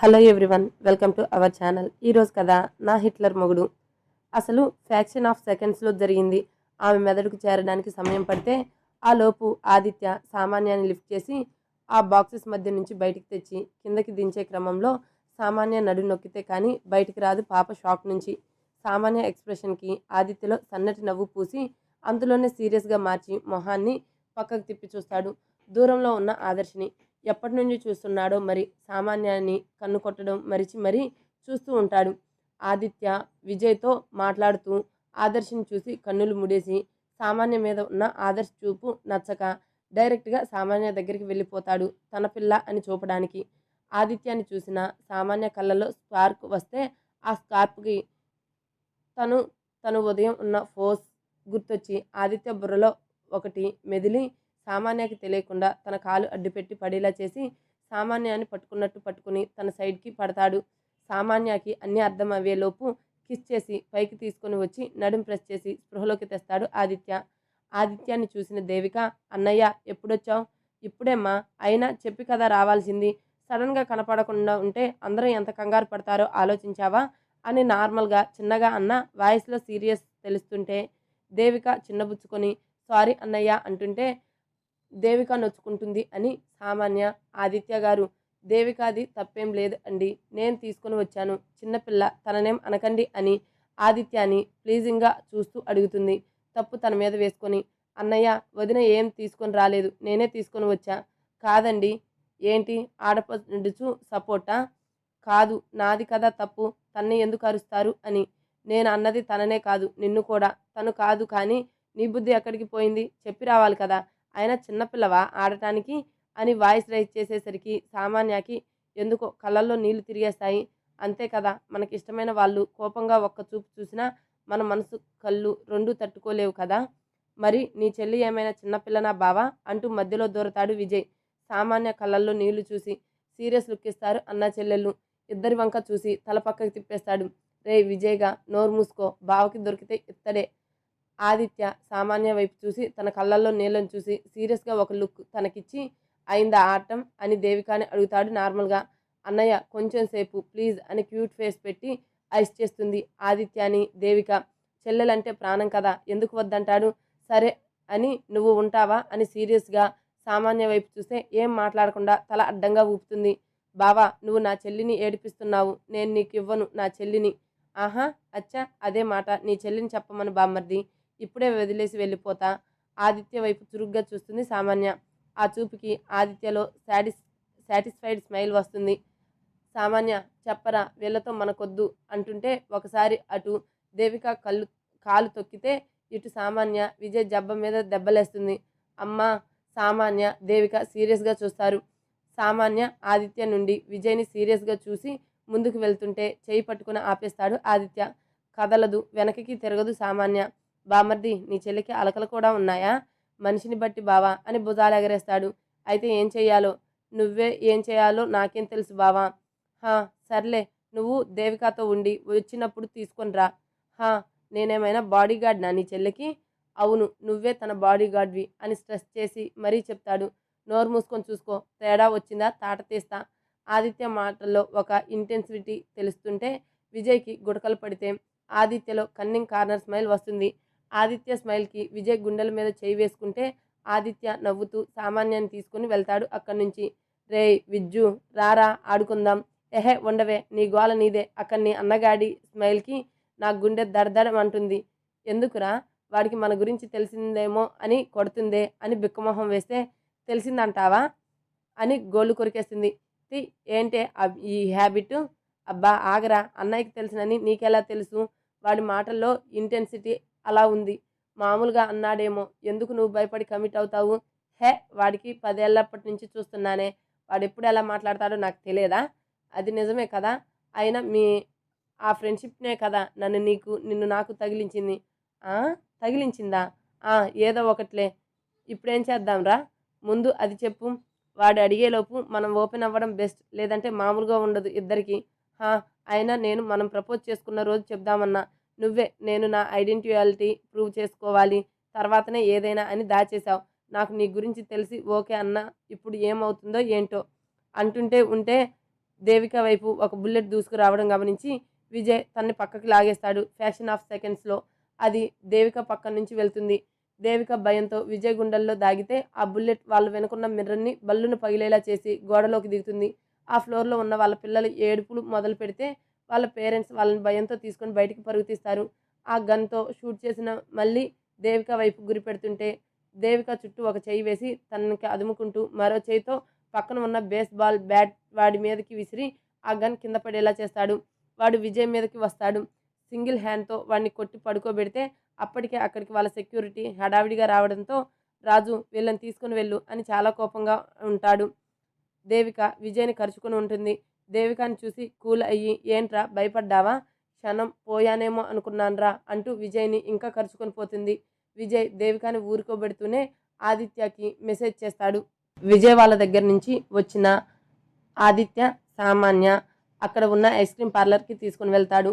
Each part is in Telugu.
Hello everyone, welcome to our channel. ఈరోజు కథ నా హిట్లర్ మొగుడు. అసలు ఫ్యాక్షన్ ఆఫ్ సెకండ్స్లో జరిగింది. ఆమె మెదడుకు చేరడానికి సమయం పడితే ఆ లోపు ఆదిత్య సామాన్యాన్ని లిఫ్ట్ చేసి ఆ బాక్సెస్ మధ్య నుంచి బయటికి తెచ్చి కిందకి దించే క్రమంలో సామాన్య నడు నొక్కితే కానీ బయటికి రాదు పాప షాక్ నుంచి. సామాన్య ఎక్స్ప్రెషన్కి ఆదిత్యలో సన్నటి నవ్వు పూసి అంతలోనే సీరియస్గా మార్చి మొహాన్ని పక్కకు తిప్పి చూస్తాడు. దూరంలో ఉన్న ఆదర్శిని ఎప్పటి నుంచి చూస్తున్నాడో మరి సామాన్యాన్ని కన్ను కొట్టడం మరిచి మరీ చూస్తూ ఉంటాడు. ఆదిత్య విజయ్తో మాట్లాడుతూ ఆదర్శిని చూసి కన్నులు ముడేసి సామాన్య మీద ఉన్న ఆదర్శ్ చూపు నచ్చక డైరెక్ట్గా సామాన్య దగ్గరికి వెళ్ళిపోతాడు తన పిల్ల అని చూపడానికి. ఆదిత్యాన్ని చూసిన సామాన్య కళ్ళలో స్పార్క్ వస్తే ఆ స్పార్క్కి తను తను ఉదయం ఉన్న ఫోర్స్ గుర్తొచ్చి ఆదిత్య బుర్రలో ఒకటి మెదిలి సామాన్యకి తెలియకుండా తన కాలు అడ్డుపెట్టి పడేలా చేసి సామాన్యాన్ని పట్టుకున్నట్టు పట్టుకుని తన సైడ్కి పడతాడు. సామాన్యకి అన్నీ అర్థం అయ్యేలోపు కిస్ చేసి పైకి తీసుకొని వచ్చి నడుం ప్రెస్ చేసి స్పృహలోకి తెస్తాడు ఆదిత్య. ఆదిత్యాన్ని చూసిన దేవిక, అన్నయ్య ఎప్పుడొచ్చావు? ఇప్పుడేమ్మా, అయినా చెప్పి కదా రావాల్సింది. సడన్గా కనపడకుండా ఉంటే అందరూ ఎంత కంగారు పడతారో ఆలోచించావా అని నార్మల్గా చిన్నగా అన్న వాయిస్లో సీరియస్ తెలుస్తుంటే దేవిక చిన్నబుచ్చుకొని సారీ అన్నయ్య అంటుంటే దేవిక నొచ్చుకుంటుంది అని సామాన్య, ఆదిత్య గారు, దేవికాది తప్పేం లేదు అండి, నేను తీసుకుని వచ్చాను, చిన్నపిల్ల తననేం అనకండి అని ఆదిత్యాని ప్లీజింగ్గా చూస్తూ అడుగుతుంది. తప్పు తన మీద వేసుకొని, అన్నయ్య వదిన ఏం తీసుకొని రాలేదు, నేనే తీసుకొని వచ్చా. కాదండి. ఏంటి ఆడపడుచు సపోర్టా? కాదు, నాది కదా తప్పు, తన్ని ఎందుకు అరుస్తారు అని. నేను అన్నది తననే కాదు నిన్ను కూడా. తను కాదు కానీ నీ బుద్ధి ఎక్కడికి పోయింది, చెప్పి రావాలి కదా. అయినా చిన్నపిల్లవా ఆడటానికి అని వాయిస్ రైజ్ చేసేసరికి సామాన్యకి ఎందుకో కళ్ళల్లో నీళ్లు తిరిగేస్తాయి. అంతే కదా, మనకి ఇష్టమైన వాళ్ళు కోపంగా ఒక్క చూపు చూసినా మన మనసు కళ్ళు రెండూ తట్టుకోలేవు కదా. మరి నీ చెల్లి ఏమైనా చిన్నపిల్లనా బావా అంటూ మధ్యలో దూరతాడు విజయ్. సామాన్య కళ్ళల్లో నీళ్లు చూసి సీరియస్ లుక్ ఇస్తారు అన్న చెల్లెళ్ళు. ఇద్దరి వంక చూసి తల పక్కకి తిప్పేస్తాడు. రే విజయ్గా నోరు మూసుకో, బావకి దొరికితే ఇత్తడే. ఆదిత్య సామాన్య వైపు చూసి తన కళ్ళల్లో నీళ్ళని చూసి సీరియస్గా ఒక లుక్ తనకిచ్చి అయిందా ఆటం అని దేవికాని అడుగుతాడు నార్మల్గా. అన్నయ్య కొంచెం సేపు ప్లీజ్ అని క్యూట్ ఫేస్ పెట్టి ఐస్ చేస్తుంది ఆదిత్యాని దేవిక. చెల్లెలంటే ప్రాణం కదా, ఎందుకు వద్దంటాడు. సరే అని నువ్వు ఉంటావా అని సీరియస్గా సామాన్య వైపు చూస్తే ఏం మాట్లాడకుండా తల అడ్డంగా ఊపుతుంది. బావా, నువ్వు నా చెల్లిని ఏడిపిస్తున్నావు, నేను నీకు ఇవ్వను నా చెల్లిని. ఆహా, అచ్చా, అదే మాట, నీ చెల్లిని చెప్పమను బామ్మర్ది, ఇప్పుడే వదిలేసి వెళ్ళిపోతా. ఆదిత్య వైపు చురుగ్గా చూస్తుంది సామాన్య. ఆ చూపుకి ఆదిత్యలో సాటిస్ఫైడ్ స్మైల్ వస్తుంది. సామాన్య, చెప్పరా వీళ్ళతో మనకొద్దు అంటుంటే ఒకసారి అటు దేవిక కాలు తొక్కితే ఇటు సామాన్య విజయ్ జబ్బ మీద దెబ్బలేస్తుంది. అమ్మా. సామాన్య దేవిక సీరియస్గా చూస్తారు. సామాన్య ఆదిత్య నుండి విజయ్ని సీరియస్గా చూసి ముందుకు వెళ్తుంటే చేయి పట్టుకుని ఆపేస్తాడు ఆదిత్య. కదలదు, వెనకకి తిరగదు సామాన్య. బామర్ది, నీ చెల్లికి అలకలు కూడా ఉన్నాయా? మనిషిని బట్టి బావా అని భుజాలు ఎగరేస్తాడు. అయితే ఏం చెయ్యాలో? నువ్వే ఏం చేయాలో నాకేం తెలుసు బావా. హా, సర్లే, నువ్వు దేవికాతో ఉండి వచ్చినప్పుడు తీసుకొని రా. హా, నేనేమైనా బాడీగార్డ్నా నీ చెల్లికి? అవును, నువ్వే తన బాడీగార్డ్వి అని స్ట్రెస్ చేసి మరీ చెప్తాడు. నోరు మూసుకొని చూసుకో, తేడా వచ్చిందా తాట తీస్తా. ఆదిత్య మాటల్లో ఒక ఇంటెన్సిటీ తెలుస్తుంటే విజయ్కి గుడకలు పడితే ఆదిత్యలో కన్నింగ్ కార్నర్ స్మైల్ వస్తుంది. ఆదిత్య స్మైల్కి విజయ్ గుండెల మీద చేయి వేసుకుంటే ఆదిత్య నవ్వుతూ సామాన్యాన్ని తీసుకుని వెళ్తాడు అక్కడి నుంచి. రేయ్ విజ్జు, రారా ఆడుకుందాం. ఎహే ఉండవే, నీ గోల నీదే. అక్కడి నీ అన్నగాడి స్మైల్కి నా గుండె దడదడం అంటుంది. ఎందుకురా, వాడికి మన గురించి తెలిసిందేమో అని కొడుతుందే అని బిక్కమొహం వేస్తే తెలిసిందంటావా అని గోళ్ళు కొరికేస్తుంది. ఏంటే ఈ హ్యాబిట్? అబ్బా ఆగరా, అన్నయ్యకి తెలుసునని నీకెలా తెలుసు? వాడి మాటల్లో ఇంటెన్సిటీ అలా ఉంది. మామూలుగా అన్నాడేమో, ఎందుకు నువ్వు భయపడి కమిట్ అవుతావు? హే, వాడికి 10 ఏళ్ళప్పటి నుంచి చూస్తున్నానే, వాడు ఎప్పుడు ఎలా మాట్లాడతాడో నాకు తెలియదా? అది నిజమే కదా, అయినా ఆ ఫ్రెండ్షిప్నే కదా నిన్ను నాకు తగిలించింది. తగిలించిందా? ఏదో ఒకట్లే. ఇప్పుడేం చేద్దాంరా, ముందు అది చెప్పు. వాడు అడిగేలోపు మనం ఓపెన్ అవ్వడం బెస్ట్, లేదంటే మామూలుగా ఉండదు ఇద్దరికి. అయినా నేను మనం ప్రపోజ్ చేసుకున్న రోజు చెప్దామన్నా నువ్వే నేను నా ఐడెంటిటీ ప్రూవ్ చేసుకోవాలి తర్వాతనే ఏదైనా అని దాచేశావు. నాకు నీ గురించి తెలిసి ఓకే అన్నా ఇప్పుడు ఏమవుతుందో ఏంటో అంటుంటే ఉంటే దేవిక వైపు ఒక బుల్లెట్ దూసుకురావడం గమనించి విజయ్ తనని పక్కకి లాగేస్తాడు. ఫ్యాక్షన్ ఆఫ్ సెకండ్స్లో అది దేవిక పక్క నుంచి వెళ్తుంది. దేవిక భయంతో విజయ్ గుండెల్లో దాగితే ఆ బుల్లెట్ వాళ్ళు వెనుకున్న మిర్రర్ని బల్లును పగిలేలా చేసి గోడలోకి దిగుతుంది. ఆ ఫ్లోర్లో ఉన్న వాళ్ళ పిల్లలు ఏడుపులు మొదలు పెడితే వాళ్ళ పేరెంట్స్ వాళ్ళని భయంతో తీసుకొని బయటికి పరుగు తీస్తారు. ఆ గన్తో షూట్ చేసిన మళ్ళీ దేవిక వైపు గురి పెడుతుంటే దేవిక చుట్టూ ఒక చెయ్యి వేసి తనకి అదుముకుంటూ మరో చేయితో పక్కన ఉన్న బేస్బాల్ బ్యాట్ వాడి మీదకి విసిరి ఆ గన్ కింద పడేలా చేస్తాడు. వాడు విజయ్ మీదకి వస్తాడు. సింగిల్ హ్యాండ్తో వాడిని కొట్టి పడుకోబెడితే అప్పటికే అక్కడికి వాళ్ళ సెక్యూరిటీ హడావిడిగా రావడంతో రాజు వీళ్ళని తీసుకుని వెళ్ళు అని చాలా కోపంగా ఉంటాడు. దేవిక విజయ్ని కరుచుకుని ఉంటుంది. దేవికని చూసి కూల్ అయ్యి ఏంట్రా భయపడ్డావా, క్షణం పోయానేమో అనుకున్నాన్రా అంటూ విజయ్ని ఇంకా కరుచుకొని పోతుంది. విజయ్ దేవికని ఊరుకోబెడుతూనే ఆదిత్యకి మెసేజ్ చేస్తాడు. విజయ్ వాళ్ళ దగ్గర నుంచి వచ్చిన ఆదిత్య సామాన్య అక్కడ ఉన్న ఐస్ క్రీమ్ పార్లర్కి తీసుకుని వెళ్తాడు.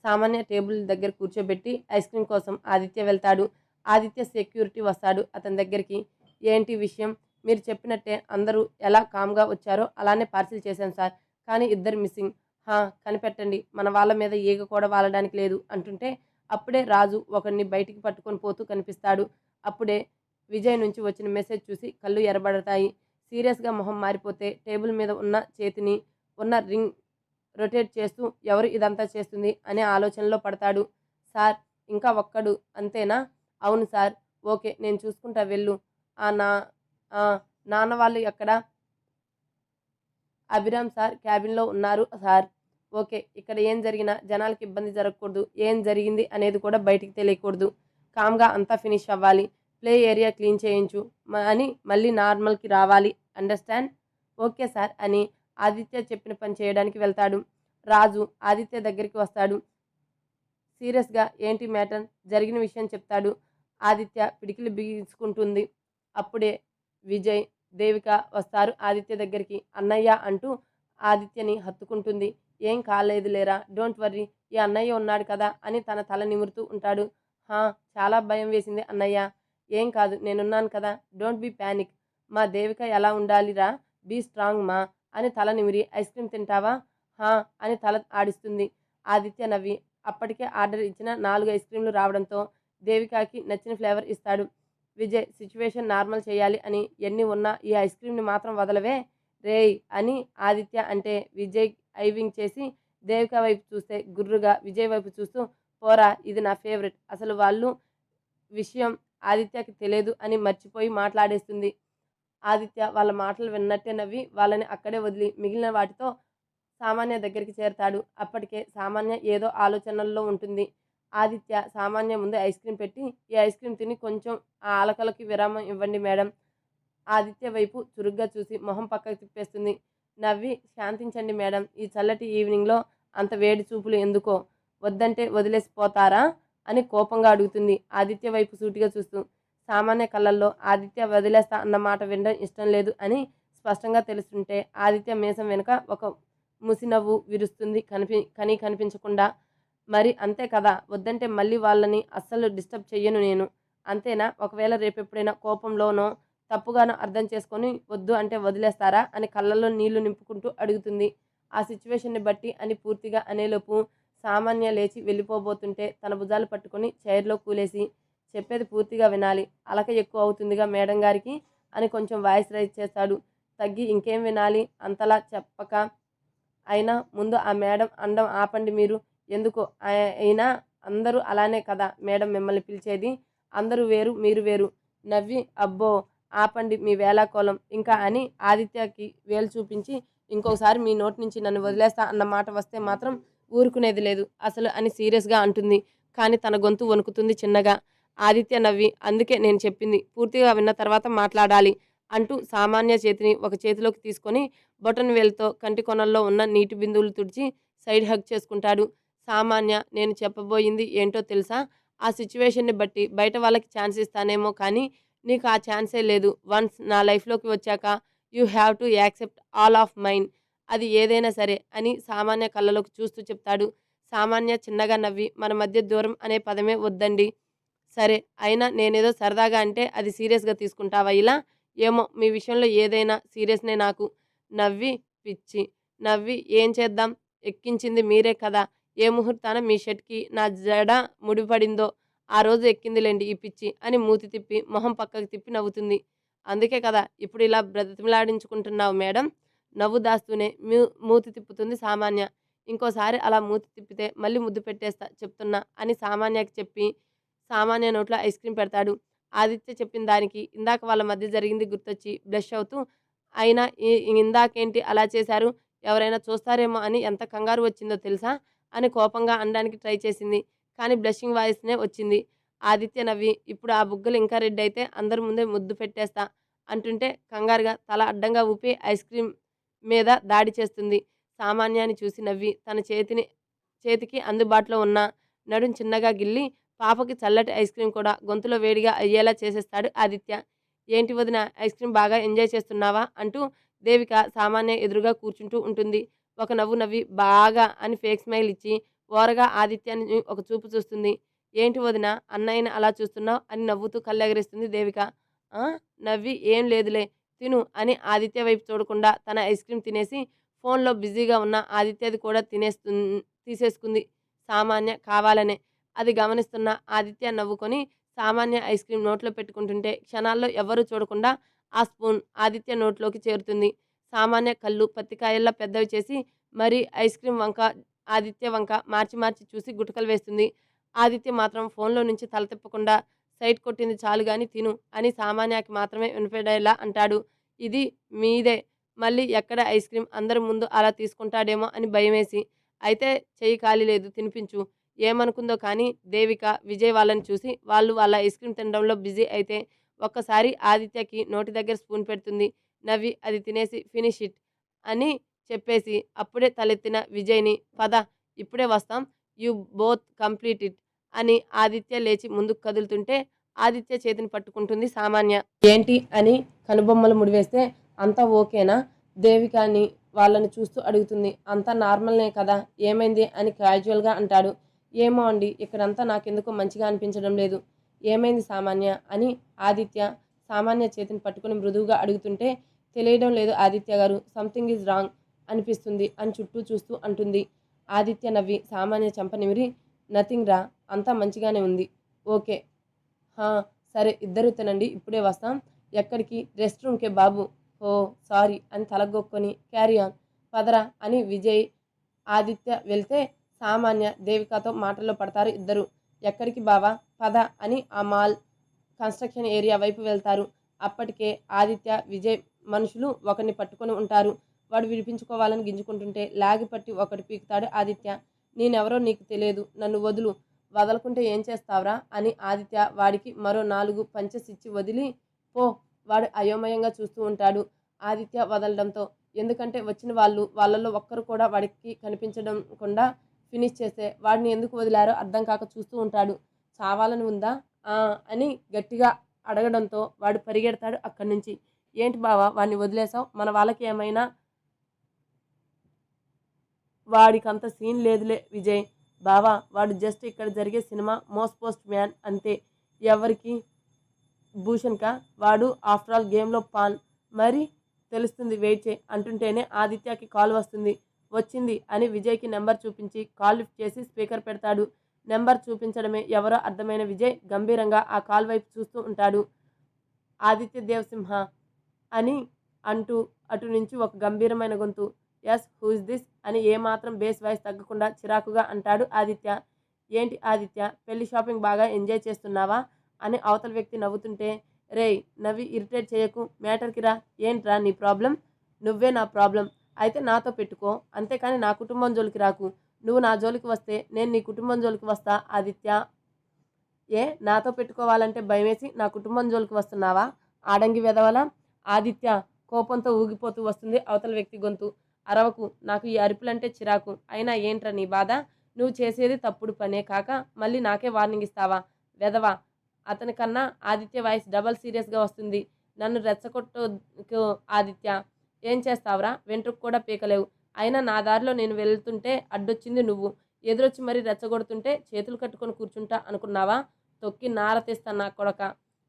సామాన్య టేబుల్ దగ్గర కూర్చోబెట్టి ఐస్ క్రీమ్ కోసం ఆదిత్య వెళ్తాడు. ఆదిత్య సెక్యూరిటీ వస్తాడు అతని దగ్గరికి. ఏంటి విషయం, మీరు చెప్పినట్టే అందరూ ఎలా కామ్గా వచ్చారో అలానే పార్సిల్ చేశాను సార్, కానీ ఇద్దరు మిస్సింగ్. కనిపెట్టండి, మన వాళ్ళ మీద ఈగ కూడా వాలడానికి లేదు అంటుంటే అప్పుడే రాజు ఒకరిని బయటికి పట్టుకొని పోతూ కనిపిస్తాడు. అప్పుడే విజయ్ నుంచి వచ్చిన మెసేజ్ చూసి కళ్ళు ఎర్రబడతాయి. సీరియస్గా మొహం మారిపోతే టేబుల్ మీద ఉన్న చేతిని ఉన్న రింగ్ రొటేట్ చేస్తూ ఎవరు ఇదంతా చేస్తుంది అనే ఆలోచనలో పడతాడు. సార్ ఇంకా ఒక్కడు అంతేనా? అవును సార్. ఓకే నేను చూసుకుంటా వెళ్ళు. నాన్న వాళ్ళు ఎక్కడ? అభిరామ్ సార్ క్యాబిన్లో ఉన్నారు సార్. ఓకే, ఇక్కడ ఏం జరిగినా జనాలకి ఇబ్బంది జరగకూడదు. ఏం జరిగింది అనేది కూడా బయటికి తెలియకూడదు. కామ్గా అంతా ఫినిష్ అవ్వాలి. ప్లే ఏరియా క్లీన్ చేయించు అని మళ్ళీ నార్మల్కి రావాలి. అండర్స్టాండ్? ఓకే సార్ అని ఆదిత్య చెప్పిన పని చేయడానికి వెళ్తాడు. రాజు ఆదిత్య దగ్గరికి వస్తాడు. సీరియస్గా ఏంటి మ్యాటర్, జరిగిన విషయం చెప్తాడు. ఆదిత్య పిడికిలు బిగించుకుంటుంది. అప్పుడే విజయ్ దేవిక వస్తారు ఆదిత్య దగ్గరికి. అన్నయ్య అంటూ ఆదిత్యని హత్తుకుంటుంది. ఏం కాలేదు లేరా, డోంట్ వర్రీ, ఈ అన్నయ్య ఉన్నాడు కదా అని తన తల నిమురుతూ ఉంటాడు. చాలా భయం వేసింది అన్నయ్య. ఏం కాదు, నేనున్నాను కదా, డోంట్ బీ ప్యానిక్. మా దేవిక ఎలా ఉండాలిరా, బీ స్ట్రాంగ్ మా అని తల నిమిరి ఐస్ క్రీమ్ తింటావా అని తల ఆడిస్తుంది. ఆదిత్య నవ్వి అప్పటికే ఆర్డర్ ఇచ్చిన 4 ఐస్ క్రీమ్లు రావడంతో దేవికకి నచ్చిన ఫ్లేవర్ ఇస్తాడు. విజయ్ సిచ్యువేషన్ నార్మల్ చేయాలి అని ఎన్ని ఉన్నా ఈ ఐస్ క్రీమ్ని మాత్రం వదలవే రేయ్ అని ఆదిత్య అంటే విజయ్ ఐవింగ్ చేసి దేవిక వైపు చూస్తే గుర్రుగా విజయ్ వైపు చూస్తూ పోరా, ఇది నా ఫేవరెట్. అసలు వాళ్ళు విషయం ఆదిత్యకి తెలియదు అని మర్చిపోయి మాట్లాడేస్తుంది. ఆదిత్య వాళ్ళ మాటలు విన్నట్టే నవ్వి వాళ్ళని అక్కడే వదిలి మిగిలిన వాటితో సామాన్య దగ్గరికి చేరతాడు. అప్పటికే సామాన్య ఏదో ఆలోచనల్లో ఉంటుంది. ఆదిత్య సామాన్య ముందు ఐస్ క్రీమ్ పెట్టి ఈ ఐస్ క్రీమ్ తిని కొంచెం ఆ ఆలకలకి విరామం ఇవ్వండి మేడం. ఆదిత్య వైపు చురుగ్గా చూసి మొహం పక్కకు తిప్పేస్తుంది. నవ్వి శాంతించండి మేడం, ఈ చల్లటి ఈవినింగ్లో అంత వేడి చూపులు ఎందుకో, వద్దంటే వదిలేసిపోతారా అని కోపంగా అడుగుతుంది ఆదిత్య వైపు సూటిగా చూస్తూ. సామాన్య కళ్ళల్లో ఆదిత్య వదిలేస్తా అన్న మాట వినడం ఇష్టం లేదు అని స్పష్టంగా తెలుస్తుంటే ఆదిత్య మీసం వెనుక ఒక ముసినవ్వు విరుస్తుంది కనిపించకుండా. మరి అంతే కదా, వద్దంటే మళ్ళీ వాళ్ళని అస్సలు డిస్టర్బ్ చెయ్యను నేను, అంతేనా? ఒకవేళ రేపెప్పుడైనా కోపంలోనో తప్పుగానో అర్థం చేసుకొని వద్దు అంటే వదిలేస్తారా అని కళ్ళల్లో నీళ్లు నింపుకుంటూ అడుగుతుంది. ఆ సిచ్యువేషన్ని బట్టి అని పూర్తిగా అనేలోపు సామాన్య లేచి వెళ్ళిపోబోతుంటే తన భుజాలు పట్టుకొని చైర్లో కూలేసి చెప్పేది పూర్తిగా వినాలి, అలక ఎక్కువ అవుతుందిగా మేడం గారికి అని కొంచెం వాయిస్ రైజ్ చేస్తాడు. తగ్గి ఇంకేం వినాలి అంతలా చెప్పక, అయినా ముందు ఆ మేడం అండం ఆపండి మీరు. ఎందుకో అయినా అందరూ అలానే కదా మేడం మిమ్మల్ని పిలిచేది, అందరూ వేరు మీరు వేరు. నవ్వి అబ్బో ఆపండి మీ వేళాకోళం ఇంకా అని ఆదిత్యకి వేలు చూపించి ఇంకోసారి మీ నోటి నుంచి నన్ను వదిలేస్తా అన్న మాట వస్తే మాత్రం ఊరుకునేది లేదు అసలు అని సీరియస్గా అంటుంది. కానీ తన గొంతు వణుకుతుంది చిన్నగా. ఆదిత్య నవ్వి అందుకే నేను చెప్పింది పూర్తిగా విన్న తర్వాత మాట్లాడాలి అంటూ సామాన్య చేతిని ఒక చేతిలోకి తీసుకొని బొటన్ వేలుతో కంటి కొనల్లో ఉన్న నీటి బిందువులు తుడిచి సైడ్ హగ్ చేసుకుంటాడు. సామాన్య నేను చెప్పబోయింది ఏంటో తెలుసా, ఆ సిచ్యువేషన్ని బట్టి బయట వాళ్ళకి ఛాన్స్ ఇస్తానేమో కానీ నీకు ఆ ఛాన్సే లేదు. వన్స్ నా లైఫ్లోకి వచ్చాక you have to accept all of mine, అది ఏదైనా సరే అని సామాన్య కళ్ళలోకి చూస్తూ చెప్తాడు. సామాన్య చిన్నగా నవ్వి మన మధ్య దూరం అనే పదమే వద్దండి. సరే అయినా నేనేదో సరదాగా అంటే అది సీరియస్గా తీసుకుంటావా ఇలా? ఏమో మీ విషయంలో ఏదైనా సీరియస్నే నాకు. నవ్వి పిచ్చి నవ్వి ఏం చేద్దాం? ఎక్కించింది మీరే కదా! ఏ ముహూర్తాన మీ షర్ట్‌కి నా జడ ముడిపడిందో ఆ రోజు ఎక్కిందిలెండి ఈ పిచ్చి అని మూతి తిప్పి, మొహం పక్కకి తిప్పి నవ్వుతుంది. అందుకే కదా ఇప్పుడు ఇలా బ్రతిమిలాడించుకుంటున్నావు మేడం. నవ్వు దాస్తూనే మూతి తిప్పుతుంది సామాన్య. ఇంకోసారి అలా మూతి తిప్పితే మళ్ళీ ముద్దు పెట్టేస్తా చెప్తున్నా అని సామాన్యకి చెప్పి, సామాన్య నోట్లో ఐస్ క్రీమ్ పెడతాడు. ఆదిత్య చెప్పిన దానికి ఇందాక వాళ్ళ మధ్య జరిగింది గుర్తొచ్చి బ్లష్ అవుతూ, అయినా ఇందాకేంటి అలా చేశారు? ఎవరైనా చూస్తారేమో అని ఎంత కంగారు వచ్చిందో తెలుసా? అని కోపంగా అనడానికి ట్రై చేసింది. కానీ బ్లషింగ్ వాయిస్‌నే వచ్చింది. ఆదిత్య నవ్వి, ఇప్పుడు ఆ బుగ్గలు ఇంకా రెడ్ అయితే అందరి ముందే ముద్దు పెట్టేస్తా అంటుంటే కంగారుగా తల అడ్డంగా ఊపి ఐస్ క్రీమ్ మీద దాడి చేస్తుంది. సామాన్యాన్ని చూసి నవ్వి తన చేతికి అందుబాటులో ఉన్న నడుం చిన్నగా గిల్లి పాపకి చల్లటి ఐస్ క్రీమ్ కూడా గొంతులో వేడిగా అయ్యేలా చేసేస్తాడు ఆదిత్య. ఏంటి వదిన ఐస్ క్రీమ్ బాగా ఎంజాయ్ చేస్తున్నావా? అంటూ దేవిక సామాన్య ఎదురుగా కూర్చుంటూ ఉంటుంది. ఒక నవ్వు నవ్వి బాగా అని ఫేక్ స్మైల్ ఇచ్చి ఓరగా ఆదిత్యాన్ని ఒక చూపు చూస్తుంది. ఏంటి వదిన అన్నయ్యని అలా చూస్తున్నావు అని నవ్వుతూ కళ్ళెగరేస్తుంది దేవిక. ఆ నవ్వి ఏం లేదులే తిను అని ఆదిత్య వైపు చూడకుండా తన ఐస్ క్రీమ్ తినేసి ఫోన్లో బిజీగా ఉన్న ఆదిత్యది కూడా తీసేసుకుంది సామాన్య కావాలనే. అది గమనిస్తున్న ఆదిత్య నవ్వుకొని సామాన్య ఐస్ క్రీమ్ నోట్లో పెట్టుకుంటుంటే క్షణాల్లో ఎవ్వరూ చూడకుండా ఆ స్పూన్ ఆదిత్య నోట్లోకి చేరుతుంది. సామాన్య కళ్ళు పత్తికాయల్లా పెద్దవి చేసి మరీ ఐస్ క్రీమ్ వంక ఆదిత్య వంక మార్చి మార్చి చూసి గుటకలు వేస్తుంది. ఆదిత్య మాత్రం ఫోన్లో నుంచి తల తిప్పకుండా సైట్ కొట్టింది చాలు గాని తిను అని సామాన్యకి మాత్రమే వినపడేలా అంటాడు. ఇది మీదే మళ్ళీ ఎక్కడ ఐస్ క్రీమ్ అందరి ముందు అలా తీసుకుంటాడేమో అని భయమేసి. అయితే చెయ్యి ఖాళీ లేదు తినిపించు. ఏమనుకుందో కానీ దేవిక, విజయ్ వాళ్ళని చూసి వాళ్ళు వాళ్ళ ఐస్ క్రీమ్ తినడంలో బిజీ అయితే ఒక్కసారి ఆదిత్యకి నోటి దగ్గర స్పూన్ పెడుతుంది. నవ్వి అది తినేసి ఫినిష్ ఇట్ అని చెప్పేసి అప్పుడే తలెత్తిన విజయ్‌ని పద ఇప్పుడే వస్తాం. యూ బోత్ కంప్లీట్ ఇట్ అని ఆదిత్య లేచి ముందుకు కదులుతుంటే ఆదిత్య చేతిని పట్టుకుంటుంది సామాన్య. ఏంటి అని కనుబొమ్మలు ముడివేస్తే అంతా ఓకేనా? దేవికని వాళ్ళని చూస్తూ అడుగుతుంది. అంతా నార్మల్‌నే కదా! ఏమైంది అని క్యాజువల్‌గా అంటాడు. ఏమో అండి ఇక్కడంతా నాకెందుకో మంచిగా అనిపించడం లేదు. ఏమైంది సామాన్య అని ఆదిత్య సామాన్య చేతిని పట్టుకుని మృదువుగా అడుగుతుంటే తెలియడం లేదు ఆదిత్య గారు. సంథింగ్ ఈజ్ రాంగ్ అనిపిస్తుంది అని చుట్టూ చూస్తూ అంటుంది. ఆదిత్య నవ్వి సామాన్య చెంప నిమిరి నథింగ్ రా అంతా మంచిగానే ఉంది. ఓకే. హా! సరే ఇద్దరూ తినండి ఇప్పుడే వస్తాం. ఎక్కడికి? రెస్ట్ రూమ్‌కే బాబు. ఓహ్! సారీ అని తలగొక్కుని క్యారీ ఆన్. పదరా అని విజయ్, ఆదిత్య వెళ్తే సామాన్య, దేవికతో మాటల్లో పడతారు ఇద్దరు. ఎక్కడికి బావా? పద అని ఆ మాల్, కన్స్ట్రక్షన్ ఏరియా వైపు వెళ్తారు. అప్పటికే ఆదిత్య, విజయ్ మనుషులు ఒకరిని పట్టుకొని ఉంటారు. వాడు విడిపించుకోవాలని గింజుకుంటుంటే లాగి పట్టి ఒకటి పీకుతాడు ఆదిత్య. నేనెవరో నీకు తెలియదు. నన్ను వదులు. వదలకుంటే ఏం చేస్తావురా? అని ఆదిత్య వాడికి మరో 4 పంచెస్ ఇచ్చి వదిలి పో. వాడు అయోమయంగా చూస్తూ ఉంటాడు ఆదిత్య వదలడంతో. ఎందుకంటే వచ్చిన వాళ్ళల్లో ఒక్కరు కూడా వాడికి కనిపించకుండా ఫినిష్ చేస్తే వాడిని ఎందుకు వదిలారో అర్థం కాక చూస్తూ ఉంటాడు. చావాలని ఉందా? అని గట్టిగా అడగడంతో వాడు పరిగెడతాడు అక్కడి నుంచి. ఏంటి బావా వాడిని వదిలేసావు? మన వాళ్ళకి ఏమైనా? వాడికంత సీన్ లేదులే విజయ్. బావా వాడు జస్ట్ ఇక్కడ జరిగే సినిమా పోస్ట్ మ్యాన్ అంతే. ఎవరికి? భూషణ్‌కా? వాడు ఆఫ్టర్ ఆల్ గేమ్‌లో పాన్. మరి తెలుస్తుంది వెయిట్ చెయ్ అంటుంటేనే ఆదిత్యకి కాల్ వస్తుంది. వచ్చింది అని విజయ్‌కి నెంబర్ చూపించి కాల్ లిఫ్ట్ చేసి స్పీకర్ పెడతాడు. నెంబర్ చూపించడమే ఎవరో అర్థమైన విజయ్ గంభీరంగా ఆ కాల్ వైపు చూస్తూ ఉంటాడు. ఆదిత్య దేవ్ సింహ అని అంటూ అటు నుంచి ఒక గంభీరమైన గొంతు. యస్ హూ ఇస్ దిస్ అని ఏమాత్రం బేస్ వాయిస్ తగ్గకుండా చిరాకుగా అంటాడు ఆదిత్య. ఏంటి ఆదిత్య పెళ్లి షాపింగ్ బాగా ఎంజాయ్ చేస్తున్నావా అని అవతల వ్యక్తి నవ్వుతుంటే రేయ్ నవ్వి ఇరిటేట్ చేయకు మ్యాటర్కి రా. ఏంట్రా నీ ప్రాబ్లం? నువ్వే నా ప్రాబ్లం. అయితే నాతో పెట్టుకో అంతేకాని నా కుటుంబం జోలికి రాకు. నువ్వు నా జోలికి వస్తే నేను నీ కుటుంబం జోలికి వస్తా ఆదిత్య. ఏ నాతో పెట్టుకోవాలంటే భయమేసి నా కుటుంబం జోలికి వస్తున్నావా? ఆడంగి వెధవలా. ఆదిత్య కోపంతో ఊగిపోతూ వస్తుంది అవతల వ్యక్తి గొంతు. అరవకు. నాకు ఈ అరుపులంటే చిరాకు. అయినా ఏంట్రా నీ బాధ? నువ్వు చేసేది తప్పుడు పనే కాక మళ్ళీ నాకే వార్నింగ్ ఇస్తావా? వెధవ. అతని కన్నా ఆదిత్య వాయిస్ డబల్ సీరియస్గా వస్తుంది. నన్ను రెచ్చగొట్టకు ఆదిత్య. ఏం చేస్తావురా? వెంట్రుకు కూడా పీకలేవు. అయినా నా దారిలో నేను వెళ్తుంటే అడ్డొచ్చింది నువ్వు. ఎదురొచ్చి మరీ రెచ్చగొడుతుంటే చేతులు కట్టుకొని కూర్చుంటా అనుకున్నావా? తొక్కి నార తీస్తా నా కొడక.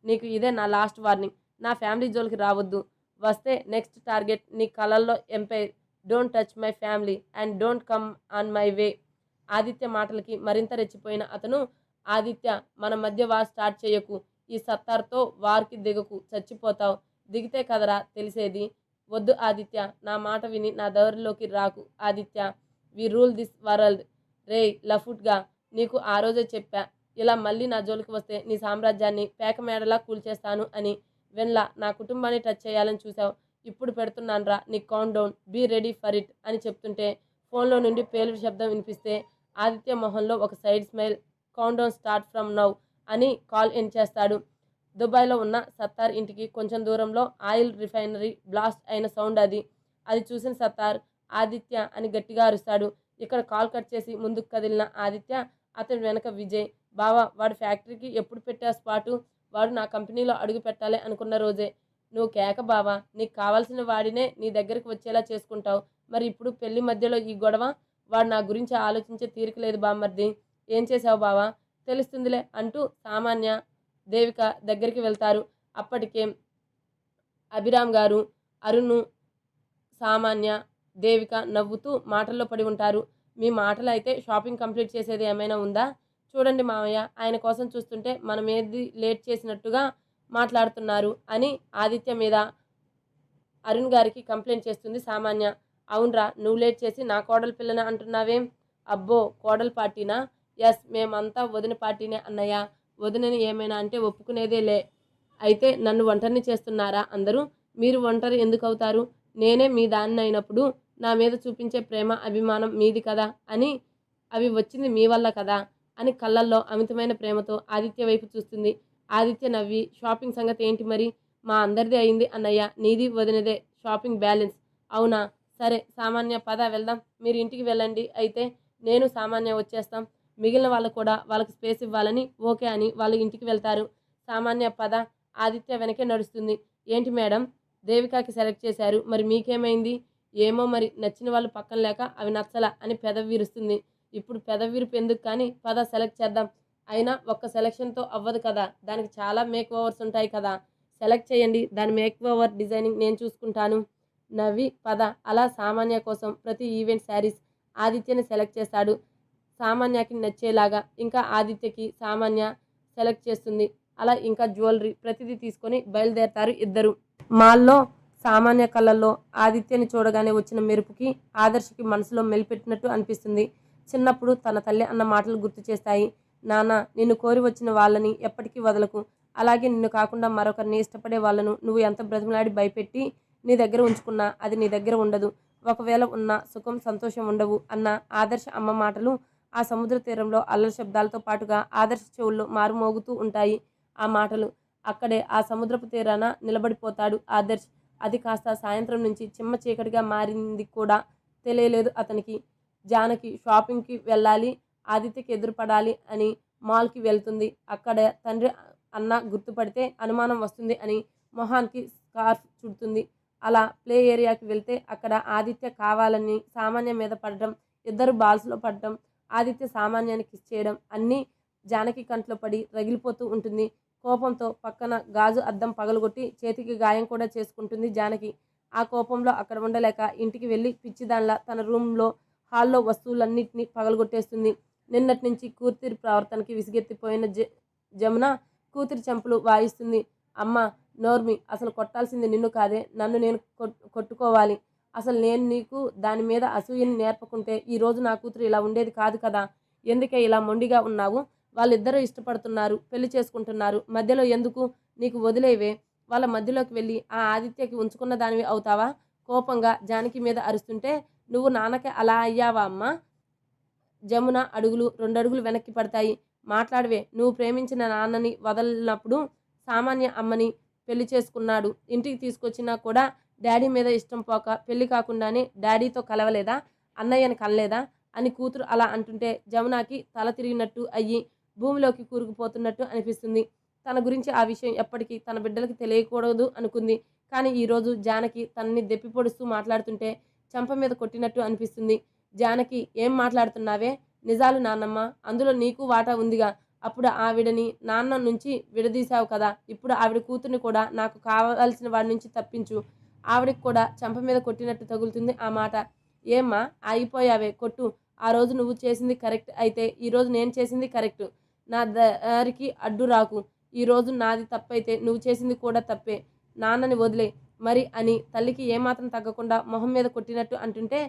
నీకు ఇదే నా లాస్ట్ వార్నింగ్. నా ఫ్యామిలీ జోలికి రావద్దు. వస్తే నెక్స్ట్ టార్గెట్ నీ కలల్లో empire. Don't touch my family and don't come on my way. Aditya మాటలకి మరింత రెచ్చిపోయిన అతను, ఆదిత్య, మన మధ్య వార్ స్టార్ట్ చేయకు. ఈ సత్తార్తో వార్కి దిగకు, చచ్చిపోతావు. దిగితే కదరా తెలిసేది. వద్దు ఆదిత్య, నా మాట విని నా దారిలోకి రాకు ఆదిత్య. వి రూల్ దిస్ వరల్డ్. రేయ్ లఫుట్గా, నీకు ఆ రోజే చెప్పా, ఇలా మళ్ళీ నా జోలికి వస్తే నీ సామ్రాజ్యాన్ని పేకమేడలా కూల్చేస్తాను అని. వెన్లా నా కుటుంబాన్ని టచ్ చేయాలని చూసావు. ఇప్పుడు పెడుతున్నాన్రా నీ count down. Be ready for it అని చెప్తుంటే ఫోన్లో నుండి పేలుడు శబ్దం వినిపిస్తే ఆదిత్య మొహంలో ఒక side smile. Count down start from now అని కాల్ ఎండ్ చేస్తాడు. దుబాయ్లో ఉన్న సత్తార్ ఇంటికి కొంచెం దూరంలో ఆయిల్ రిఫైనరీ బ్లాస్ట్ అయిన సౌండ్ అది. అది చూసిన సత్తార్ ఆదిత్య అని గట్టిగా అరుస్తాడు. ఇక్కడ కాల్ కట్ చేసి ముందుకు కదిలిన ఆదిత్య, అతని వెనక విజయ్. బావా, వాడి ఫ్యాక్టరీకి ఎప్పుడు పెట్టా స్పాటు? వాడు నా కంపెనీలో అడుగు పెట్టాలి అనుకున్న రోజే. నువ్వు కేక బావా, నీకు కావాల్సిన వాడినే నీ దగ్గరికి వచ్చేలా చేసుకుంటావు. మరి ఇప్పుడు పెళ్లి మధ్యలో ఈ గొడవ? వాడు నా గురించి ఆలోచించే తీరిక లేదు బామ్మర్ది. ఏం చేసావు బావా? తెలుస్తుందిలే అంటూ సామాన్య, దేవిక దగ్గరికి వెళ్తారు. అప్పటికే అభిరామ్ గారు, అరుణ్, సామాన్య, దేవిక నవ్వుతూ మాటల్లో పడి ఉంటారు. మీ మాటలు అయితే షాపింగ్ కంప్లీట్ చేసేది ఏమైనా ఉందా? చూడండి మామయ్య, ఆయన కోసం చూస్తుంటే మనం ఏది లేట్ చేసినట్టుగా మాట్లాడుతున్నారు అని ఆదిత్య మీద అరుణ్ గారికి కంప్లైంట్ చేస్తుంది సామాన్య. అవునరా, నువ్వు లేట్ చేసి నా కోడలు పిల్లన అంటున్నావేం? అబ్బో, కోడలు పార్టీనా? ఎస్, మేమంతా వదిన పార్టీనే అన్నయ్య. వదినని ఏమైనా అంటే ఒప్పుకునేదే లే. అయితే నన్ను ఒంటరిని చేస్తున్నారా అందరూ? మీరు ఒంటరి ఎందుకు అవుతారు? నేనే మీ దాన్ని అయినప్పుడు నా మీద చూపించే ప్రేమ అభిమానం మీది కదా అని. అవి వచ్చింది మీ వల్ల కదా అని కళ్ళల్లో అమితమైన ప్రేమతో ఆదిత్య వైపు చూస్తుంది. ఆదిత్య నవ్వి, షాపింగ్ సంగతి ఏంటి మరి? మా అందరిది అయింది అన్నయ్య, నీది వదినదే షాపింగ్ బ్యాలెన్స్. అవునా, సరే సామాన్య, పద వెళ్దాం. మీరు ఇంటికి వెళ్ళండి, అయితే నేను సామాన్య వచ్చేస్తాం. మిగిలిన వాళ్ళు కూడా వాళ్ళకి స్పేస్ ఇవ్వాలని ఓకే అని వాళ్ళు ఇంటికి వెళ్తారు. సామాన్య పద ఆదిత్య వెనకే నడుస్తుంది. ఏంటి మేడం, దేవికాకి సెలెక్ట్ చేశారు, మరి మీకేమైంది? ఏమో మరి, నచ్చిన వాళ్ళు పక్కన లేక అవి నచ్చలా అని పెదవి విరుస్తుంది. ఇప్పుడు పెదవి విరుపు ఎందుకు కానీ, పద సెలెక్ట్ చేద్దాం. అయినా ఒక్క సెలెక్షన్తో అవ్వదు కదా, దానికి చాలా మేక్ ఓవర్స్ ఉంటాయి కదా. సెలెక్ట్ చేయండి, దాని మేక్ ఓవర్ డిజైనింగ్ నేను చూసుకుంటాను. నవ్వి పద. అలా సామాన్య కోసం ప్రతి ఈవెంట్ శారీస్ ఆదిత్యని సెలెక్ట్ చేస్తాడు. సామాన్యకి నచ్చేలాగా ఇంకా ఆదిత్యకి సామాన్య సెలెక్ట్ చేస్తుంది. అలా ఇంకా జ్యువెలరీ ప్రతిదీ తీసుకొని బయలుదేరతారు ఇద్దరు. మాల్లో సామాన్య కళ్ళల్లో ఆదిత్యని చూడగానే వచ్చిన మెరుపుకి ఆదర్శకి మనసులో మెలిపెట్టినట్టు అనిపిస్తుంది. చిన్నప్పుడు తన తల్లి అన్న మాటలు గుర్తు చేస్తాయి. నాన్న, నిన్ను కోరి వచ్చిన వాళ్ళని ఎప్పటికీ వదలకు. అలాగే నిన్ను కాకుండా మరొకరిని ఇష్టపడే వాళ్ళను నువ్వు ఎంత బ్రతిమలాడి భయపెట్టి నీ దగ్గర ఉంచుకున్నా అది నీ దగ్గర ఉండదు. ఒకవేళ ఉన్న సుఖం సంతోషం ఉండవు అన్న ఆదర్శ అమ్మ మాటలు ఆ సముద్ర తీరంలో అల్లరి శబ్దాలతో పాటుగా ఆదర్శ చెవుల్లో మారుమోగుతూ ఉంటాయి. ఆ మాటలు అక్కడే ఆ సముద్రపు తీరాన నిలబడిపోతాడు ఆదర్శ్. అది కాస్త సాయంత్రం నుంచి చిమ్మ చీకటిగా మారింది కూడా తెలియలేదు అతనికి. జానకి షాపింగ్కి వెళ్ళాలి, ఆదిత్యకి ఎదురుపడాలి అని మాల్కి వెళ్తుంది. అక్కడ తండ్రి అన్న గుర్తుపడితే అనుమానం వస్తుంది అని మొహానికి స్కార్ఫ్ చుడుతుంది. అలా ప్లే ఏరియాకి వెళ్తే అక్కడ ఆదిత్య కావాలని సామాన్య మీద పడడం, ఇద్దరు బాల్స్లో పడడం, ఆదిత్య సామాన్యాన్ని కిస్ చేయడం అన్నీ జానకి కంట్లో పడి రగిలిపోతూ ఉంటుంది. కోపంతో పక్కన గాజు అద్దం పగలగొట్టి చేతికి గాయం కూడా చేసుకుంటుంది జానకి. ఆ కోపంలో అక్కడ ఉండలేక ఇంటికి వెళ్ళి పిచ్చిదానిలా తన రూమ్లో హాల్లో వస్తువులన్నింటినీ పగలగొట్టేస్తుంది. నిన్నటి నుంచి కూతురి ప్రవర్తనకి విసిగెత్తిపోయిన జమున కూతురి చెంపలు వాయిస్తుంది. అమ్మ నోర్మి, అసలు కొట్టాల్సింది నిన్ను కాదే, నన్ను నేను కొట్టుకోవాలి. అసలు నేను నీకు దాని మీద అసూయని నేర్పకుంటే ఈరోజు నా కూతురు ఇలా ఉండేది కాదు కదా. ఎందుకే ఇలా మొండిగా ఉన్నావు? వాళ్ళిద్దరూ ఇష్టపడుతున్నారు, పెళ్లి చేసుకుంటున్నారు, మధ్యలో ఎందుకు? నీకు వదిలేవే. వాళ్ళ మధ్యలోకి వెళ్ళి ఆ ఆదిత్యకి ఉంచుకున్న దానివి అవుతావా? కోపంగా జానకి మీద అరుస్తుంటే, నువ్వు నాన్నకి అలా అయ్యావా అమ్మా? జమున అడుగులు 2 అడుగులు వెనక్కి పడతాయి. మాట్లాడవే. నువ్వు ప్రేమించిన నాన్నని వదలనప్పుడు సామాన్య అమ్మని పెళ్లి చేసుకున్నాడు. ఇంటికి తీసుకొచ్చినా కూడా డాడీ మీద ఇష్టం పోక పెళ్లి కాకుండానే డాడీతో కలవలేదా? అన్నయ్యని కనలేదా అని కూతురు అలా అంటుంటే జమునకి తల తిరిగినట్టు అయ్యి భూమిలోకి కూరుకుపోతున్నట్టు అనిపిస్తుంది. తన గురించి ఆ విషయం ఎప్పటికీ తన బిడ్డలకి తెలియకూడదు అనుకుంది. కానీ ఈరోజు జానకి తనని దెప్పి పొడుస్తూ మాట్లాడుతుంటే చెంప మీద కొట్టినట్టు అనిపిస్తుంది. జానకి, ఏం మాట్లాడుతున్నావే? నిజాలు నాన్నమ్మ, అందులో నీకు వాటా ఉందిగా. అప్పుడు ఆవిడని నాన్న నుంచి విడదీశావు కదా, ఇప్పుడు ఆవిడ కూతుర్ని కూడా నాకు కావాల్సిన వాడి నుంచి తప్పించు. ఆవిడకి కూడా చెంప మీద కొట్టినట్టు తగులుతుంది ఆ మాట. ఏమ్మా ఆగిపోయావే, కొట్టు. ఆ రోజు నువ్వు చేసింది కరెక్ట్ అయితే ఈరోజు నేను చేసింది కరెక్టు. నా దారికి అడ్డు రాకు. ఈరోజు నాది తప్పైతే నువ్వు చేసింది కూడా తప్పే. నాన్నని వదిలే మరి అని తల్లికి ఏమాత్రం తగ్గకుండా మొహం మీద కొట్టినట్టు అంటుంటే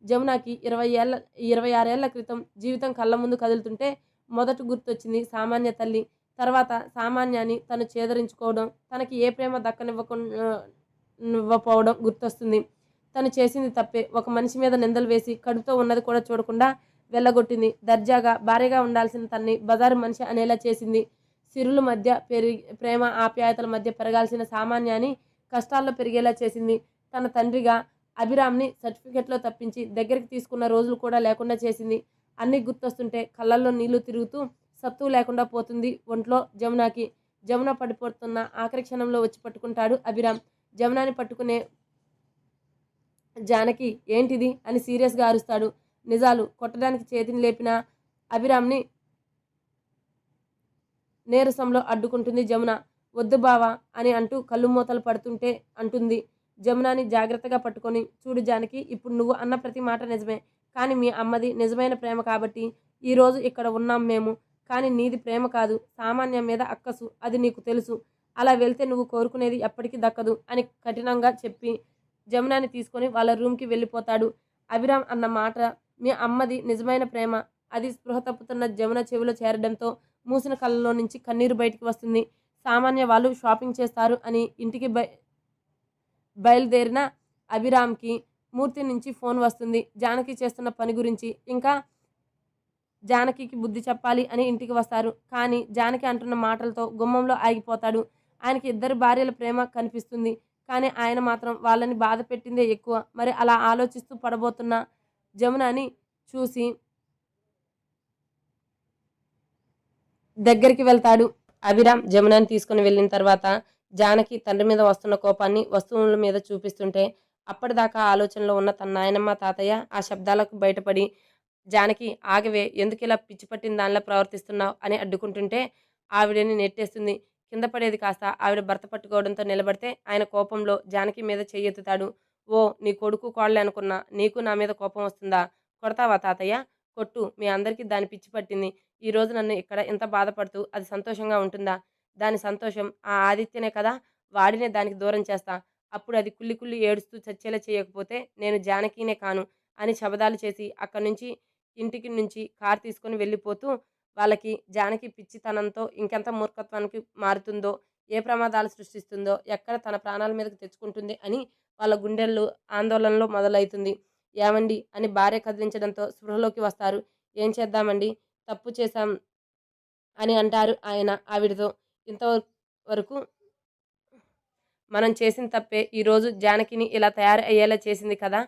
జమునకి 26 ఏళ్ల క్రితం జీవితం కళ్ళ ముందు కదులుతుంటే మొదట గుర్తొచ్చింది సామాన్య తల్లి. తర్వాత సామాన్యాన్ని తను చేదరించుకోవడం, తనకి ఏ ప్రేమ ఇవ్వపోవడం గుర్తొస్తుంది. తను చేసింది తప్పే. ఒక మనిషి మీద నిందలు వేసి కడుపుతో ఉన్నది కూడా చూడకుండా వెళ్ళగొట్టింది. దర్జాగా భార్యగా ఉండాల్సిన తన్ని బజారు మనిషి అనేలా చేసింది. సిరుల మధ్య ప్రేమ ఆప్యాయతల మధ్య పెరగాల్సిన సామాన్యాన్ని కష్టాల్లో పెరిగేలా చేసింది. తన తండ్రిగా అభిరామ్ని సర్టిఫికెట్లో తప్పించి దగ్గరికి తీసుకున్న రోజులు కూడా లేకుండా చేసింది. అన్నీ గుర్తొస్తుంటే కళ్ళల్లో నీళ్లు తిరుగుతూ సత్తువ లేకుండా పోతుంది ఒంట్లో జమునకి. జమున పడిపోతున్న ఆఖరి క్షణంలో వచ్చి పట్టుకుంటాడు అభిరామ్. జమునాని పట్టుకునే జానకి ఏంటిది అని సీరియస్గా అరుస్తాడు. నిజాలు కొట్టడానికి చేతిని లేపిన అభిరామ్ని నీరసంలో అడ్డుకుంటుంది జమున. వద్దు బావా అని అంటూ కళ్ళు మూతలు పడుతుంటే అంటుంది జమునాని జాగ్రత్తగా పట్టుకొని, చూడు జానకి, ఇప్పుడు నువ్వు అన్న ప్రతి మాట నిజమే. కానీ మీ అమ్మది నిజమైన ప్రేమ కాబట్టి ఈరోజు ఇక్కడ ఉన్నాం మేము. కానీ నీది ప్రేమ కాదు, సామాన్యం మీద అక్కసు. అది నీకు తెలుసు. అలా వెళ్తే నువ్వు కోరుకునేది ఎప్పటికీ దక్కదు అని కఠినంగా చెప్పి జమునాని తీసుకొని వాళ్ళ రూమ్కి వెళ్ళిపోతాడు. అభిరామ్ అన్న మాట మీ అమ్మది నిజమైన ప్రేమ అది స్పృహ తప్పుతున్న జమున చెవిలో చేరడంతో మూసిన కళ్ళలో నుంచి కన్నీరు బయటికి వస్తుంది. సామాన్య వాళ్ళు షాపింగ్ చేస్తారు అని ఇంటికి బయలుదేరిన అభిరామ్కి మూర్తి నుంచి ఫోన్ వస్తుంది జానకి చేస్తున్న పని గురించి. ఇంకా జానకికి బుద్ధి చెప్పాలి అని ఇంటికి వస్తారు. కానీ జానకి అంటున్న మాటలతో గుమ్మంలో ఆగిపోతాడు. ఆయనకి 2 భార్యల ప్రేమ కనిపిస్తుంది. కానీ ఆయన మాత్రం వాళ్ళని బాధ పెట్టిందే ఎక్కువ. మరి అలా ఆలోచిస్తూ పడబోతున్న జమునని చూసి దగ్గరికి వెళ్తాడు. అభిరామ్ జమునని తీసుకుని వెళ్ళిన తర్వాత జానకి తండ్రి మీద వస్తున్న కోపాన్ని వస్తువుల మీద చూపిస్తుంటే అప్పటిదాకా ఆలోచనలో ఉన్న తన నాయనమ్మ తాతయ్య ఆ శబ్దాలకు బయటపడి జానకి ఆగవే, ఎందుకు ఇలా పిచ్చి పట్టిన దానిలా ప్రవర్తిస్తున్నావు అని అడ్డుకుంటుంటే ఆవిడని నెట్టేస్తుంది. కింద పడేది కాస్త ఆవిడ భర్త పట్టుకోవడంతో నిలబడితే ఆయన కోపంలో జానకి మీద చెయ్యెత్తుతాడు. ఓ నీ కొడుకు కోళ్ళే అనుకున్నా, నీకు నా మీద కోపం వస్తుందా? కొడతావా తాతయ్య? కొట్టు, మీ అందరికీ దాని పిచ్చి పట్టింది. ఈరోజు నన్ను ఇక్కడ ఇంత బాధపడుతూ అది సంతోషంగా ఉంటుందా? దాని సంతోషం ఆ ఆదిత్యనే కదా, వాడినే దానికి దూరం చేస్తా. అప్పుడు అది కుళ్ళి కుళ్ళి ఏడుస్తూ చచ్చేలా చేయకపోతే నేను జానకినే కాను అని శబదాలు చేసి అక్కడి నుంచి ఇంటికి నుంచి కారు తీసుకొని వెళ్ళిపోతూ వాళ్ళకి జానకి పిచ్చితనంతో ఇంకెంత మూర్ఖత్వానికి మారుతుందో, ఏ ప్రమాదాలు సృష్టిస్తుందో, ఎక్కడ తన ప్రాణాల మీదకి తెచ్చుకుంటుంది అని వాళ్ళ గుండెల్లో ఆందోళనలో మొదలవుతుంది. ఏమండి అని భార్య కదిలించడంతో స్పృహలోకి వస్తారు. ఏం చేద్దామండి, తప్పు చేశాం అని అంటారు ఆయన ఆవిడతో. ఇంతవరకు మనం చేసిన తప్పే ఈరోజు జానకిని ఇలా తయారు అయ్యేలా చేసింది కదా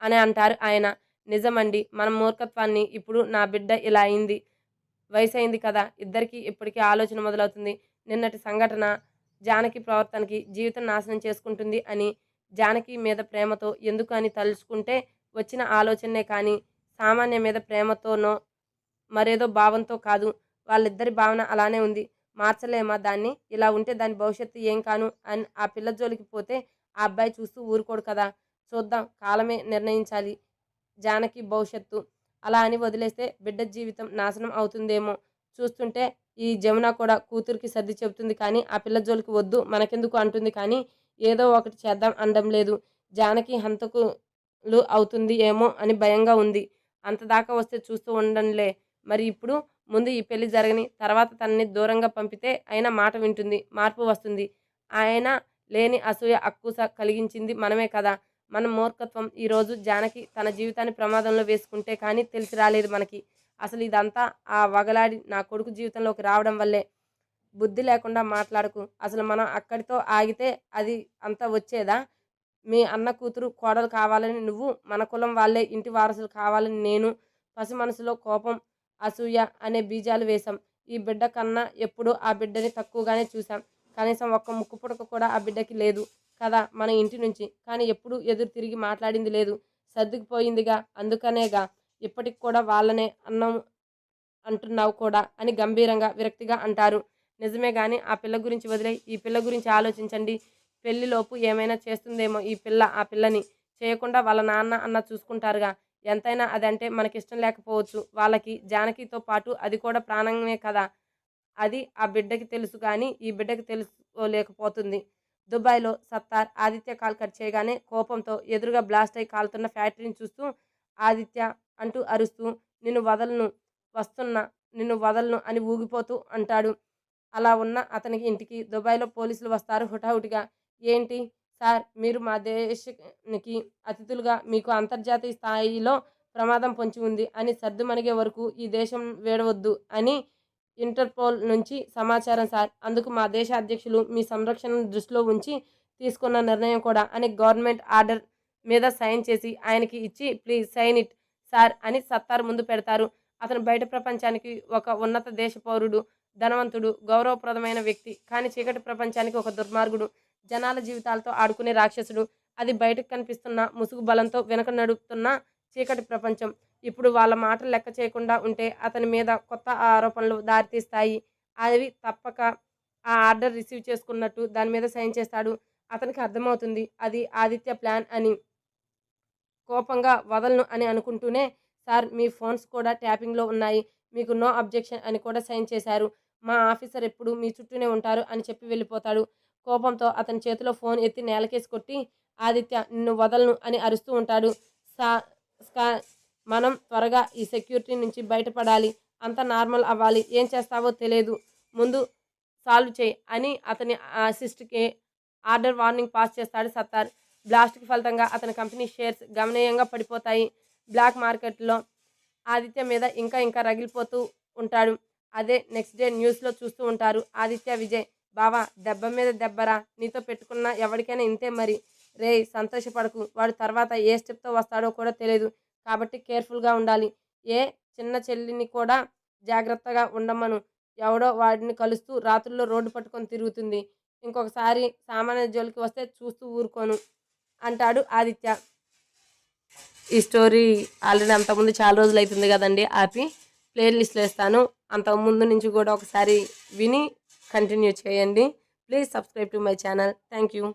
అని అంటారు ఆయన. నిజమండి, మన మూర్ఖత్వాన్ని ఇప్పుడు నా బిడ్డ ఇలా అయింది. వయసైంది కదా, ఇద్దరికి ఇప్పటికీ ఆలోచన మొదలవుతుంది. నిన్నటి సంఘటన జానకి ప్రవర్తనకి జీవితం నాశనం చేసుకుంటుంది అని జానకి మీద ప్రేమతో ఎందుకు అని తలుచుకుంటే వచ్చిన ఆలోచనే కానీ సామాన్య మీద ప్రేమతోనో మరేదో భావంతో కాదు. వాళ్ళిద్దరి భావన అలానే ఉంది. మార్చలేమా దాన్ని? ఇలా ఉంటే దాని భవిష్యత్తు ఏం కాను అని ఆ పిల్ల జోలికి పోతే ఆ అబ్బాయి చూస్తూ ఊరుకోడు కదా. చూద్దాం, కాలమే నిర్ణయించాలి జానకి భవిష్యత్తు. అలా అని వదిలేస్తే బిడ్డ జీవితం నాశనం అవుతుందేమో. చూస్తుంటే ఈ జమున కూడా కూతురికి సర్ది చెబుతుంది కానీ ఆ పిల్ల జోలికి వద్దు మనకెందుకు అంటుంది కానీ ఏదో ఒకటి చేద్దాం అనడం లేదు. జానకి హంతకులు అవుతుంది ఏమో అని భయంగా ఉంది. అంతదాకా వస్తే చూస్తూ ఉండంలే. మరి ఇప్పుడు ముందు ఈ పెళ్లి జరగని, తర్వాత తనని దూరంగా పంపితే అయినా మాట వింటుంది, మార్పు వస్తుంది. ఆయన లేని అసూయ అక్కూస కలిగించింది మనమే కదా. మన మూర్ఖత్వం ఈరోజు జానకి తన జీవితాన్ని ప్రమాదంలో వేసుకుంటే కానీ తెలిసి రాలేదు మనకి. అసలు ఇదంతా ఆ వగలాడి నా కొడుకు జీవితంలోకి రావడం వల్లే. బుద్ధి లేకుండా మాట్లాడకు. అసలు మనం అక్కడితో ఆగితే అది అంతా వచ్చేదా? మీ అన్న కూతురు కోడలు కావాలని నువ్వు, మన కులం వాళ్ళే ఇంటి వారసులు కావాలని నేను. పసి మనసులో కోపం, అసూయ అనే బీజాలు వేశాం. ఈ బిడ్డ కన్నా ఎప్పుడూ ఆ బిడ్డని తక్కువగానే చూశాం. కనీసం ఒక్క ముక్కు పుడక కూడా ఆ బిడ్డకి లేదు కదా మన ఇంటి నుంచి. కానీ ఎప్పుడూ ఎదురు తిరిగి మాట్లాడింది లేదు. సర్దుకుపోయిందిగా, అందుకనేగా ఇప్పటికి కూడా వాళ్ళనే అన్నం అంటున్నావు కూడా అని గంభీరంగా విరక్తిగా అంటారు. నిజమే గాని ఆ పిల్ల గురించి వదిలేయ్, ఈ పిల్ల గురించి ఆలోచించండి. పెళ్లిలోపు ఏమైనా చేస్తుందేమో ఈ పిల్ల ఆ పిల్లని. చేయకుండా వాళ్ళ నాన్న అన్న చూసుకుంటారుగా. ఎంతైనా అదంటే మనకిష్టం లేకపోవచ్చు. వాళ్ళకి జానకితో పాటు అది కూడా ప్రాణమే కదా! అది ఆ బిడ్డకి తెలుసు గానీ, ఈ బిడ్డకి తెలుసుకోలేకపోతుంది. దుబాయ్‌లో సత్తార్ ఆదిత్య కాల్ కట్ చేయగానే కోపంతో ఎదురుగా బ్లాస్ట్ అయి కాలుతున్న ఫ్యాక్టరీని చూస్తూ ఆదిత్య అంటూ అరుస్తూ నిన్ను వదలను వస్తున్నా నిన్ను వదలను అని ఊగిపోతూ అంటాడు. అలా ఉన్న అతనికి ఇంటికి దుబాయ్‌లో పోలీసులు వస్తారు హుటాహుటిన. ఏంటి సార్ మీరు మా దేశానికి అతిథులుగా మీకు అంతర్జాతీయ స్థాయిలో ప్రమాదం పొంచి ఉంది అని సద్దుమణిగే వరకు ఈ దేశం వీడవద్దు అని ఇంటర్‌పోల్ నుంచి సమాచారం సార్. అందుకు మా దేశ అధ్యక్షులు మీ సంరక్షణను దృష్టిలో ఉంచి తీసుకున్న నిర్ణయం కూడా అని గవర్నమెంట్ ఆర్డర్ మీద సైన్ చేసి ఆయనకి ఇచ్చి ప్లీజ్ సైన్ ఇట్ సార్ అని సత్తార్ ముందు పెడతారు. అతను బయట ప్రపంచానికి ఒక ఉన్నత దేశ పౌరుడు, ధనవంతుడు, గౌరవప్రదమైన వ్యక్తి. కానీ చీకటి ప్రపంచానికి ఒక దుర్మార్గుడు, జనాల జీవితాలతో ఆడుకునే రాక్షసుడు. అది బయటకు కనిపిస్తున్న ముసుగు బలంతో వెనక నడుపుతున్న చీకటి ప్రపంచం. ఇప్పుడు వాళ్ళ మాటలు లెక్క చేయకుండా ఉంటే అతని మీద కొత్త ఆరోపణలు దారితీస్తాయి. అవి తప్పక ఆ ఆర్డర్ రిసీవ్ చేసుకున్నట్టు దాని మీద సైన్ చేస్తాడు. అతనికి అర్థమవుతుంది అది ఆదిత్య ప్లాన్ అని. కోపంగా వదలను అని అనుకుంటూనే సార్ మీ ఫోన్స్ కూడా ట్యాపింగ్‌లో ఉన్నాయి. మీకు నో అబ్జెక్షన్ అని కూడా సైన్ చేశారు. మా ఆఫీసర్ ఎప్పుడూ మీ చుట్టూనే ఉంటారు అని చెప్పి వెళ్ళిపోతాడు. కోపంతో అతని చేతిలో ఫోన్ ఎత్తి నేలకేసి కొట్టి ఆదిత్య నిన్ను వదలను అని అరుస్తూ ఉంటాడు. సా స్కా మనం త్వరగా ఈ సెక్యూరిటీ నుంచి బయటపడాలి. అంతా నార్మల్ అవ్వాలి. ఏం చేస్తావో తెలియదు. ముందు సాల్వ్ చెయ్యి అని అతని అసిస్ట్‌కి ఆర్డర్ వార్నింగ్ పాస్ చేస్తాడు సత్తార్. బ్లాస్ట్‌కి ఫలితంగా అతని కంపెనీ షేర్స్ గణనీయంగా పడిపోతాయి. బ్లాక్ మార్కెట్‌లో ఆదిత్య మీద ఇంకా ఇంకా రగిలిపోతూ ఉంటాడు. అదే నెక్స్ట్ డే న్యూస్‌లో చూస్తూ ఉంటారు. ఆదిత్య విజయ్ బావా దెబ్బ మీద దెబ్బరా నీతో పెట్టుకున్న ఎవడికైనా ఇంతే మరి. రేయ్ సంతోషపడకు. వాడు తర్వాత ఏ స్టెప్‌తో వస్తాడో కూడా తెలీదు. కాబట్టి కేర్‌ఫుల్‌గా ఉండాలి. ఏ చిన్న చెల్లిని కూడా జాగ్రత్తగా ఉండమను. ఎవడో వాడిని కలుస్తూ రాత్రుల్లో రోడ్డు పట్టుకొని తిరుగుతుంది. ఇంకొకసారి సామాన్య జోలికి వస్తే చూస్తూ ఊరుకోను అంటాడు ఆదిత్య. ఈ స్టోరీ ఆల్రెడీ అంతకుముందు చాలా రోజులు అవుతుంది కదండి ఆపి ప్లే లిస్ట్లో వేస్తాను. అంతకుముందు నుంచి కూడా ఒకసారి విని కంటిన్యూ చేయండి. Please subscribe to my channel. Thank you.